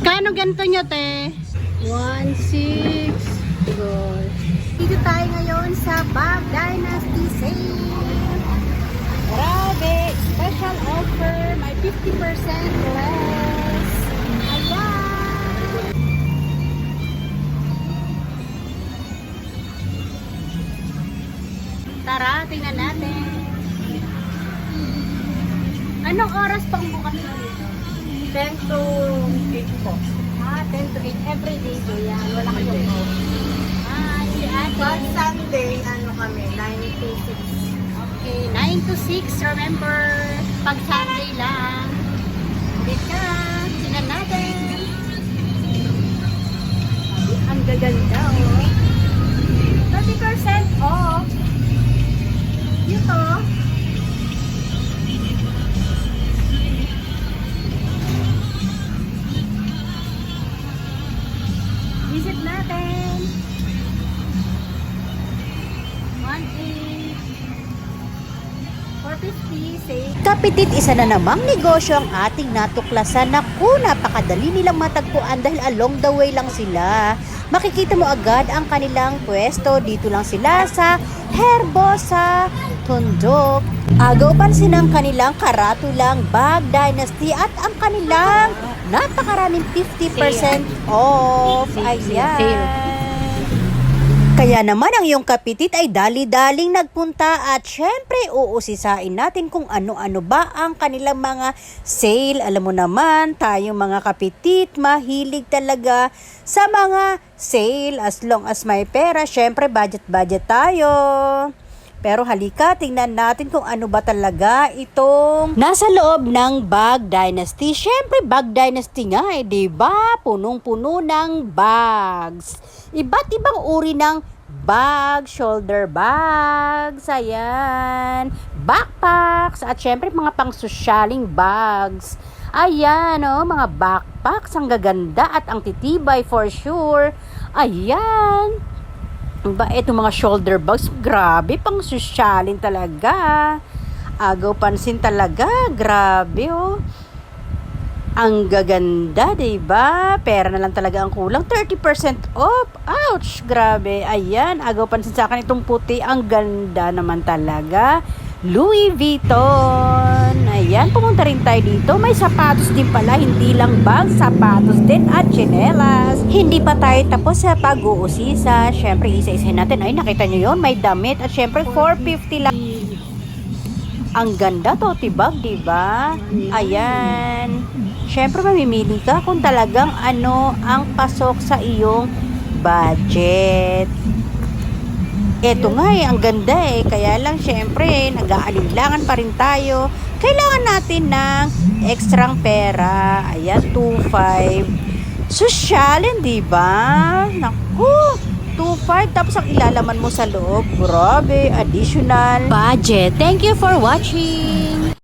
Kano ganito nyo, te? 1.6. Gosh. Dito tayo ngayon sa Bag Dynasty Sale. Grabe! Special offer. May 50% less. Ayan! Tara, tingnan natin. Anong oras pang bukas na dito? 10 to 8 po. 10 to 8 every day po yan. Wala kayong off. Si ate. Pag Sunday, kami, 9 to 6. Okay, 9 to 6. Remember, pag Sunday lang. Ulit ka. Tingnan natin. Ang gaganda, oh. 30% off. Ito. Visit natin. 1.8. 450. Save. Kapitit, isa na namang negosyo ang ating natuklasan. Naku, napakadali nilang matagpuan dahil along the way lang sila. Makikita mo agad ang kanilang pwesto. Dito lang sila sa Herbosa, Tondo. Agaw pansin ang kanilang karatulang Bag Dynasty at ang kanilang napakaraming 50% off. Ayan. Kaya naman ang iyong kapitit ay dali-daling nagpunta at syempre uusisain natin kung ano-ano ba ang kanilang mga sale. Alam mo naman, tayong mga kapitit, mahilig talaga sa mga sale as long as may pera. Syempre, budget-budget tayo. Pero halika, tingnan natin kung ano ba talaga itong nasa loob ng Bag Dynasty. Syempre, Bag Dynasty nga diba? Punong-puno ng bags. Iba't ibang uri ng bag, shoulder bags, ayan, backpacks, at syempre mga pang-sosyaling bags. Ayan, oh, mga backpacks, ang gaganda at ang titibay for sure. Ayan. Ba, itong mga shoulder bags, grabe, pang-sosyalin talaga. Agaw pansin talaga, grabe, oh. Ang gaganda, diba? Pera na lang talaga ang kulang. 30% off. Ouch! Grabe. Ayan. Agaw pansin sa akin itong puti. Ang ganda naman talaga. Louis Vuitton. Ayan. Pumunta rin tayo dito. May sapatos din pala. Hindi lang bag. Sapatos din at tsinelas. Hindi pa tayo tapos sa pag-uusisa. Siyempre, isa-isahin natin. Ay, nakita nyo yun? May damit. At siyempre, 450 lang. Ang ganda to, tibag, diba? Ayan. Siyempre, mamimili ka kung talagang ano ang pasok sa iyong budget. Eto nga ang ganda Kaya lang, siyempre, nag-aalinlangan pa rin tayo. Kailangan natin ng ekstrang pera. Ayan, 2.5. Sosyalin, diba? Naku! 2.5 tapos ang ilalaman mo sa loob. Grabe, additional budget. Thank you for watching.